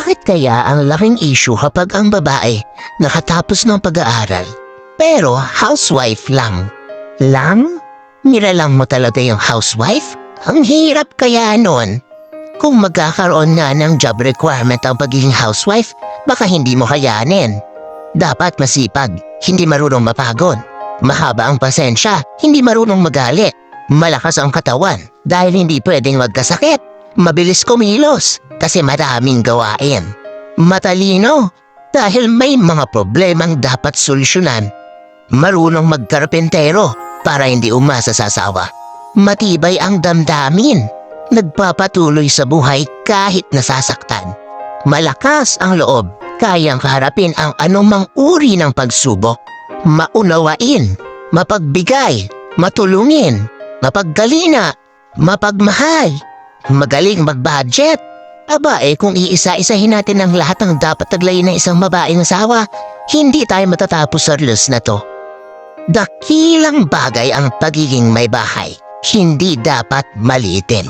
Bakit kaya ang laking issue kapag ang babae nakatapos ng pag-aaral pero housewife lang? Lang? Nilalang mo talaga yung housewife? Ang hirap kaya nun. Kung magkakaroon nga ng job requirement ang pagiging housewife, baka hindi mo kayanin. Dapat masipag, hindi marunong mapagod. Mahaba ang pasensya, hindi marunong magalit. Malakas ang katawan dahil hindi pwedeng magkasakit. Mabilis kumilos kasi maraming gawain. Matalino dahil may mga problemang dapat solusyonan. Marunong magkarpentero para hindi umasa sa asawa. Matibay ang damdamin. Nagpapatuloy sa buhay kahit nasasaktan. Malakas ang loob, kayang kaharapin ang anumang uri ng pagsubok. Maunawain, mapagbigay, matulungin, mapaggalina, mapagmahal, magaling mag-budget. Kung iisa-isahin natin ang lahat ng dapat taglayin ng isang babaeng asawa, hindi tayo matatapos sa reels na to. Dakilang bagay ang pagiging may bahay, hindi dapat maliitin.